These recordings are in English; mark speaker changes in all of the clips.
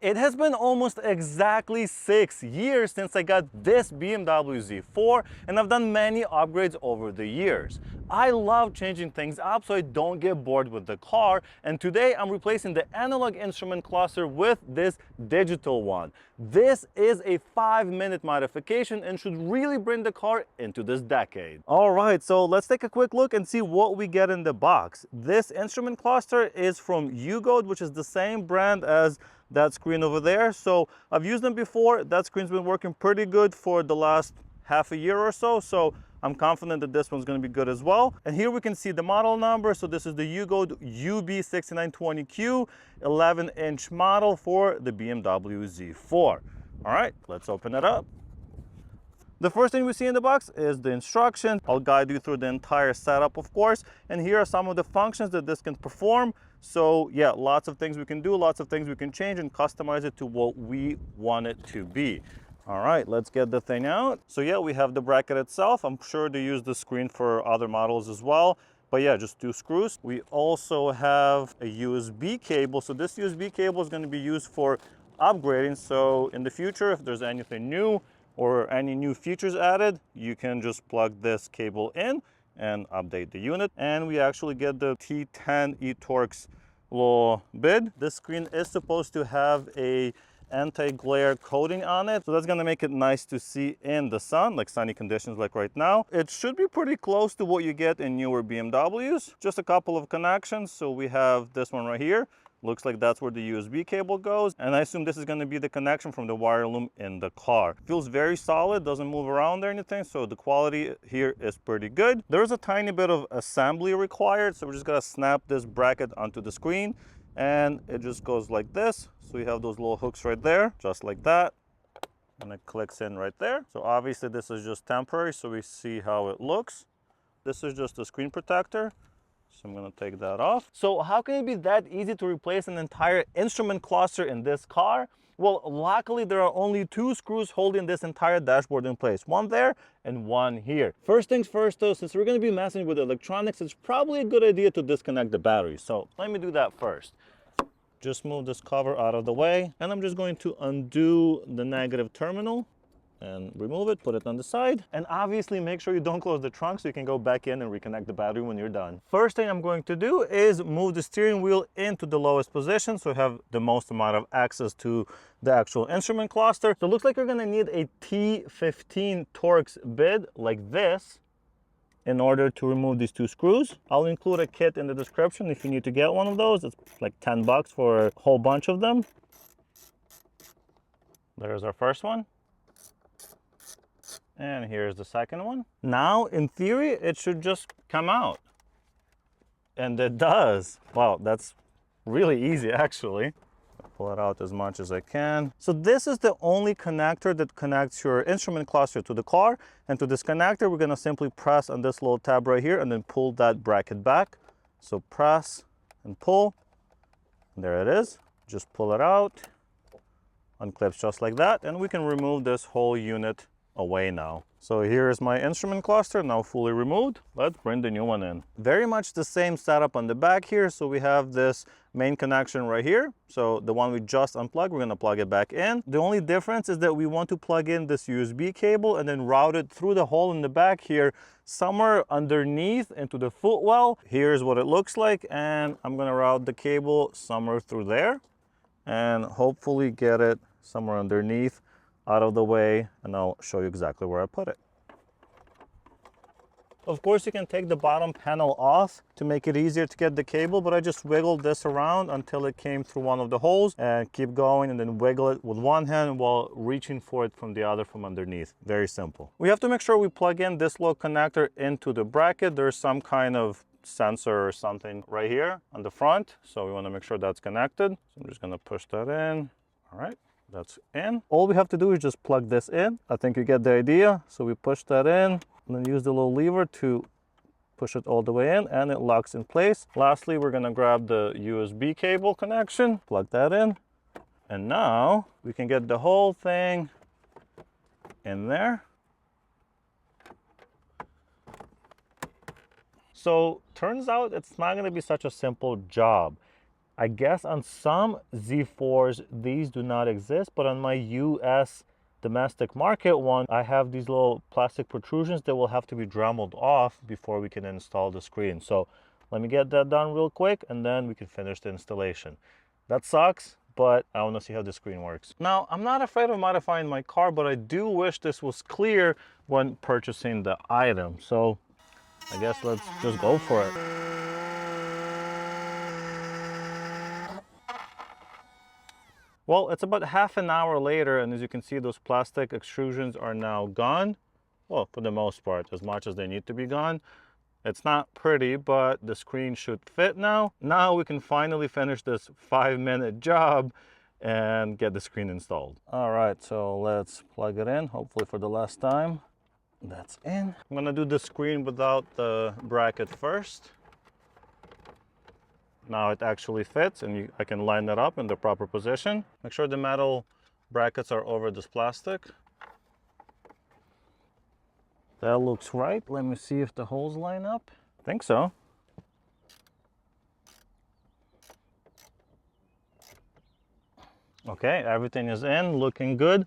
Speaker 1: It has been almost exactly 6 years since I got this BMW Z4, and I've done many upgrades over the years. I love changing things up so I don't get bored with the car, and today I'm replacing the analog instrument cluster with this digital one. This is a 5-minute modification and should really bring the car into this decade. All right, so let's take a quick look and see what we get in the box. This instrument cluster is from UGOD, which is the same brand as that screen over there. So I've used them before. That screen's been working pretty good for the last half a year or so. So I'm confident that this one's going to be good as well. And here we can see the model number. So this is the UGOD UB6920Q 11-inch model for the BMW Z4. All right, let's open it up. The first thing we see in the box is the instructions. I'll guide you through the entire setup, of course. And here are some of the functions that this can perform. So yeah, lots of things we can do, lots of things we can change and customize it to what we want it to be. All right, let's get the thing out. So yeah, we have the bracket itself. I'm sure they use the screen for other models as well. But yeah, just 2 screws. We also have a USB cable. So this USB cable is going to be used for upgrading. So in the future, if there's anything new or any new features added, you can just plug this cable in and update the unit. And we actually get the T10 eTorx little bid. This screen is supposed to have a anti-glare coating on it, so that's going to make it nice to see in the sun, like sunny conditions like right now. It should be pretty close to what you get in newer BMWs. Just a couple of connections. So we have this one right here. Looks like that's where the USB cable goes, and I assume this is going to be the connection from the wire loom in the car. Feels very solid, doesn't move around or anything, so the quality here is pretty good. There's a tiny bit of assembly required, so we're just going to snap this bracket onto the screen, and it just goes like this. So we have those little hooks right there, just like that, and it clicks in right there. So obviously this is just temporary, so we see how it looks. This is just a screen protector. So I'm going to take that off. So how can it be that easy to replace an entire instrument cluster in this car? Well, luckily there are only 2 screws holding this entire dashboard in place. One there and one here. First things first though, since we're going to be messing with electronics, it's probably a good idea to disconnect the battery. So let me do that first. Just move this cover out of the way, and I'm just going to undo the negative terminal and remove it, put it on the side, and obviously make sure you don't close the trunk so you can go back in and reconnect the battery when you're done. First thing I'm going to do is move the steering wheel into the lowest position so we have the most amount of access to the actual instrument cluster. So it looks like you're going to need a T15 Torx bit like this in order to remove these 2 screws. I'll include a kit in the description if you need to get one of those. It's like 10 bucks for a whole bunch of them. There's our first one. And here's the second one. Now, in theory, it should just come out. And it does. Wow, that's really easy, actually. Pull it out as much as I can. So this is the only connector that connects your instrument cluster to the car. And to this connector, we're going to simply press on this little tab right here and then pull that bracket back. So press and pull. And there it is. Just pull it out. Unclips just like that. And we can remove this whole unit away now. So here is my instrument cluster now fully removed. Let's bring the new one in. Very much the same setup on the back here. So we have this main connection right here. So the one we just unplugged, we're going to plug it back in. The only difference is that we want to plug in this USB cable and then route it through the hole in the back here, somewhere underneath into the footwell. Here's what it looks like, and I'm going to route the cable somewhere through there and hopefully get it somewhere underneath, out of the way, and I'll show you exactly where I put it. Of course, you can take the bottom panel off to make it easier to get the cable, but I just wiggled this around until it came through one of the holes, and keep going and then wiggle it with one hand while reaching for it from the other from underneath. Very simple. We have to make sure we plug in this little connector into the bracket. There's some kind of sensor or something right here on the front, so we want to make sure that's connected. So I'm just going to push that in. All right. That's in. All we have to do is just plug this in. I think you get the idea. So we push that in and then use the little lever to push it all the way in, and it locks in place. Lastly, we're going to grab the USB cable connection, plug that in, and now we can get the whole thing in there. So turns out it's not going to be such a simple job. I guess on some Z4s, these do not exist, but on my US domestic market one, I have these little plastic protrusions that will have to be dremeled off before we can install the screen. So let me get that done real quick and then we can finish the installation. That sucks, but I want to see how the screen works. Now, I'm not afraid of modifying my car, but I do wish this was clear when purchasing the item. So I guess let's just go for it. Well, it's about half an hour later, and as you can see, those plastic extrusions are now gone. Well, for the most part, as much as they need to be gone. It's not pretty, but the screen should fit now. Now we can finally finish this 5-minute job and get the screen installed. All right, so let's plug it in, hopefully for the last time. That's in. I'm gonna do the screen without the bracket first. Now it actually fits, and I can line that up in the proper position. Make sure the metal brackets are over this plastic. That looks right. Let me see if the holes line up. I think so. Okay, everything is in, looking good.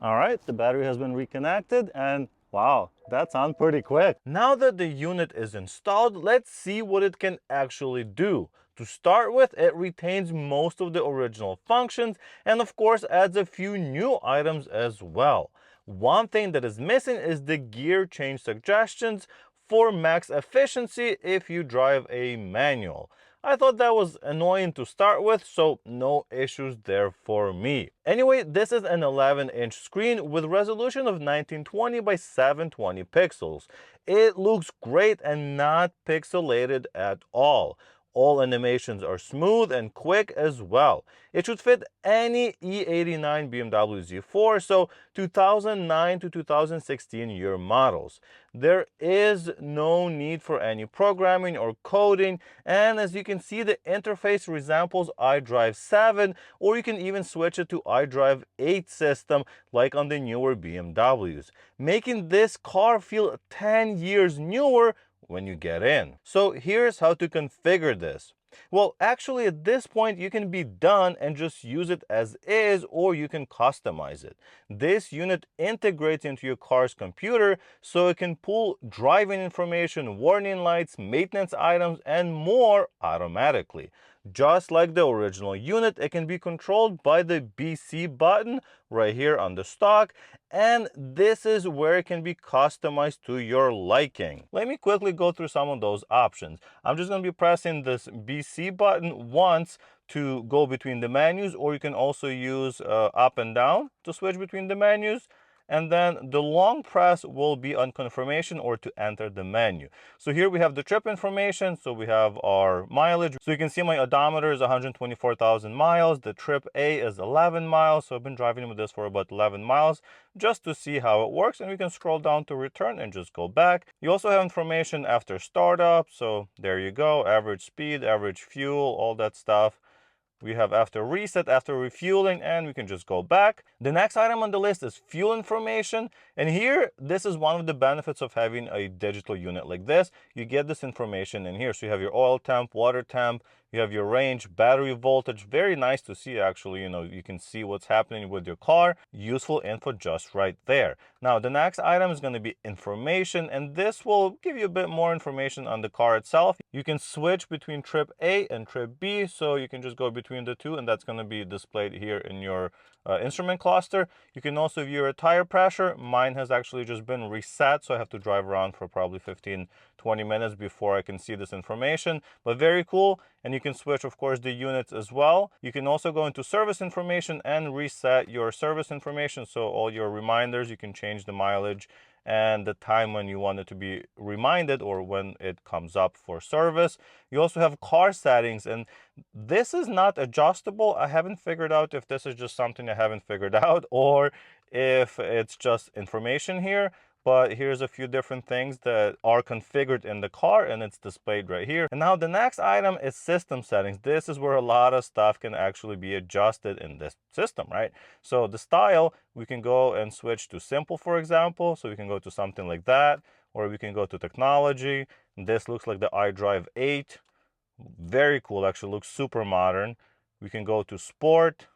Speaker 1: All right, the battery has been reconnected, and wow, that's on pretty quick. Now that the unit is installed, let's see what it can actually do. To start with, it retains most of the original functions and of course adds a few new items as well. One thing that is missing is the gear change suggestions for max efficiency if you drive a manual. I thought that was annoying to start with, so no issues there for me. Anyway, this is an 11-inch screen with resolution of 1920 by 720 pixels. It looks great and not pixelated at all. All animations are smooth and quick as well. It should fit any E89 BMW Z4, so 2009 to 2016 year models. There is no need for any programming or coding, and as you can see, the interface resembles iDrive 7, or you can even switch it to iDrive 8 system like on the newer BMWs, making this car feel 10 years newer when you get in. So here's how to configure this. Well, actually at this point you can be done and just use it as is, or you can customize it. This unit integrates into your car's computer so it can pull driving information, warning lights, maintenance items, and more automatically. Just like the original unit, it can be controlled by the BC button right here on the stock, and this is where it can be customized to your liking. Let me quickly go through some of those options. I'm just going to be pressing this BC button once to go between the menus, or you can also use up and down to switch between the menus. And then the long press will be on confirmation or to enter the menu. So here we have the trip information. So we have our mileage. So you can see my odometer is 124,000 miles. The trip A is 11 miles. So I've been driving with this for about 11 miles just to see how it works. And we can scroll down to return and just go back. You also have information after startup. So there you go. Average speed, average fuel, all that stuff. We have after reset, after refueling, and we can just go back. The next item on the list is fuel information. And here, this is one of the benefits of having a digital unit like this. You get this information in here. So you have your oil temp, water temp, you have your range, battery voltage. Very nice to see, actually. You know, you can see what's happening with your car. Useful info just right there. Now, the next item is going to be information, and this will give you a bit more information on the car itself. You can switch between trip A and trip B, so you can just go between the two, and that's going to be displayed here in your instrument cluster. You can also view your tire pressure. Mine has actually just been reset, so I have to drive around for probably 15-20 minutes before I can see this information, but very cool. And you can switch, of course, the units as well. You can also go into service information and reset your service information. So all your reminders, you can change the mileage and the time when you want it to be reminded or when it comes up for service. You also have car settings, and this is not adjustable. I haven't figured out if this is just something I haven't figured out or if it's just information here. But here's a few different things that are configured in the car, and it's displayed right here. And now the next item is system settings. This is where a lot of stuff can actually be adjusted in this system, right? So the style, we can go and switch to simple, for example. So we can go to something like that, or we can go to technology. This looks like the iDrive 8. Very cool, actually looks super modern. We can go to sport.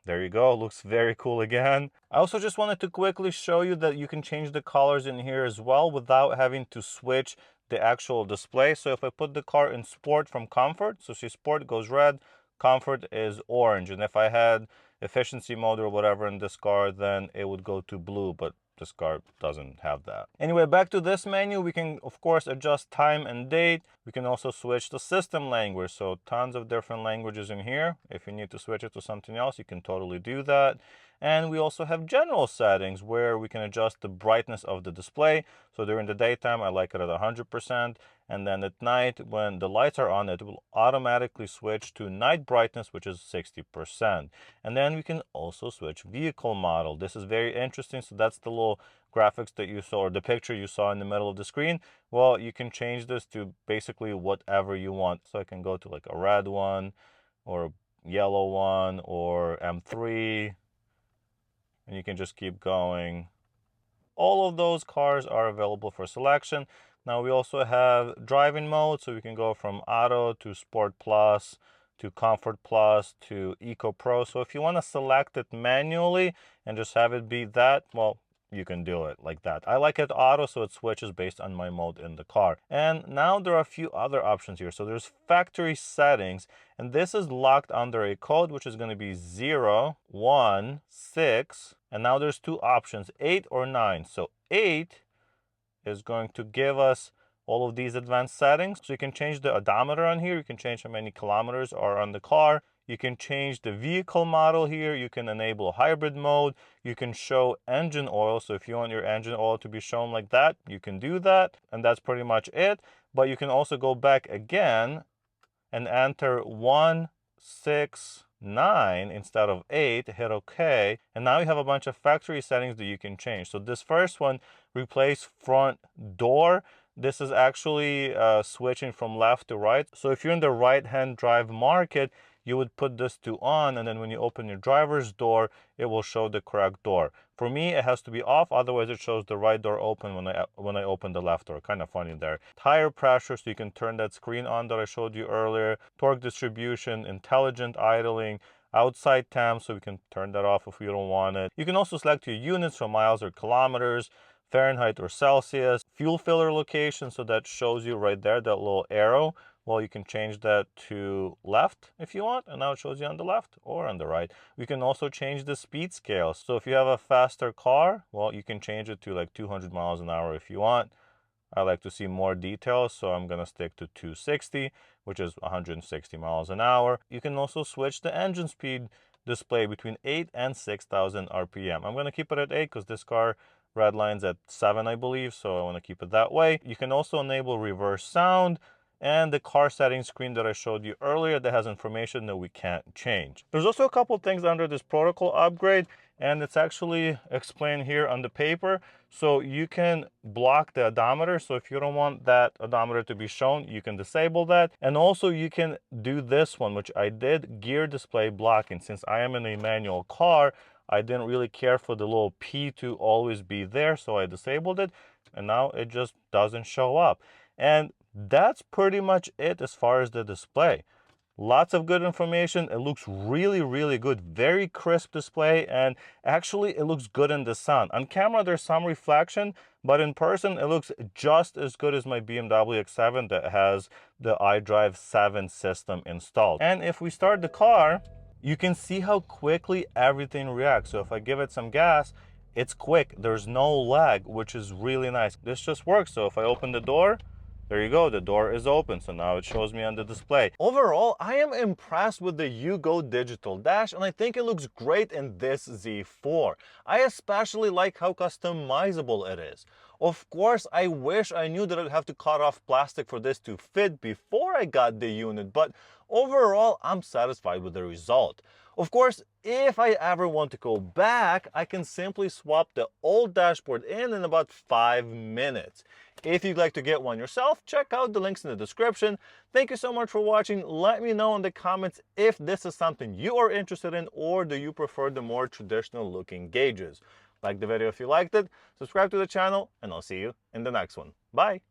Speaker 1: There you go, looks very cool again. I also just wanted to quickly show you that you can change the colors in here as well without having to switch the actual display. So if I put the car in sport from comfort, so see sport goes red, comfort is orange. And if I had efficiency mode or whatever in this car, then it would go to blue, but this car doesn't have that. Anyway, back to this menu, we can of course adjust time and date. We can also switch the system language, so tons of different languages in here. If you need to switch it to something else, you can totally do that. And we also have general settings where we can adjust the brightness of the display. So during the daytime, I like it at 100%. And then at night, when the lights are on, it will automatically switch to night brightness, which is 60%. And then we can also switch vehicle model. This is very interesting. So that's the little graphics that you saw, or the picture you saw in the middle of the screen. Well, you can change this to basically whatever you want. So I can go to like a red one or a yellow one or M3. And you can just keep going. All of those cars are available for selection. Now we also have driving mode, so we can go from auto to sport plus to comfort plus to eco pro. So if you want to select it manually and just have it be that, well, you can do it like that. I like it auto, so it switches based on my mode in the car. And now there are a few other options here. So there's factory settings, and this is locked under a code, which is going to be 016. And now there's two options, 8 or 9. So 8 is going to give us all of these advanced settings. So you can change the odometer on here. You can change how many kilometers are on the car. You can change the vehicle model here. You can enable hybrid mode. You can show engine oil. So if you want your engine oil to be shown like that, you can do that. And that's pretty much it. But you can also go back again and enter 169 instead of 8, hit OK. And now you have a bunch of factory settings that you can change. So this first one, replace front door. This is actually switching from left to right. So if you're in the right-hand drive market, you would put this to on, and then when you open your driver's door, it will show the correct door. For me, it has to be off, otherwise it shows the right door open when I open the left door. Kind of funny there. Tire pressure, so you can turn that screen on that I showed you earlier. Torque distribution, intelligent idling, outside temp, so we can turn that off if we don't want it. You can also select your units from miles or kilometers, Fahrenheit or Celsius, fuel filler location, so that shows you right there, that little arrow. Well, you can change that to left if you want, and now it shows you on the left or on the right. We can also change the speed scale. So if you have a faster car, well, you can change it to like 200 miles an hour if you want. I like to see more details, so I'm gonna stick to 260, which is 160 miles an hour. You can also switch the engine speed display between 8 and 6,000 RPM. I'm gonna keep it at 8 because this car redlines at 7, I believe, so I wanna keep it that way. You can also enable reverse sound, and the car settings screen that I showed you earlier that has information that we can't change. There's also a couple things under this protocol upgrade, and it's actually explained here on the paper. So you can block the odometer. So if you don't want that odometer to be shown, you can disable that. And also you can do this one, which I did, gear display blocking. Since I am in a manual car, I didn't really care for the little P to always be there, so I disabled it, and now it just doesn't show up. And that's pretty much it as far as the display. Lots of good information. It looks really, really good. Very crisp display, and actually it looks good in the sun. On camera there's some reflection, but in person it looks just as good as my BMW X7 that has the iDrive 7 system installed. And if we start the car, you can see how quickly everything reacts. So if I give it some gas, it's quick. There's no lag, which is really nice. This just works. So if I open the door, there you go, the door is open, so now it shows me on the display. Overall, I am impressed with the Yugo digital dash, and I think it looks great in this Z4. I especially like how customizable it is. Of course, I wish I knew that I'd have to cut off plastic for this to fit before I got the unit, but overall, I'm satisfied with the result. Of course, if I ever want to go back, I can simply swap the old dashboard in about 5 minutes. If you'd like to get one yourself, check out the links in the description. Thank you so much for watching. Let me know in the comments if this is something you are interested in, or do you prefer the more traditional looking gauges. Like the video if you liked it, subscribe to the channel, and I'll see you in the next one. Bye!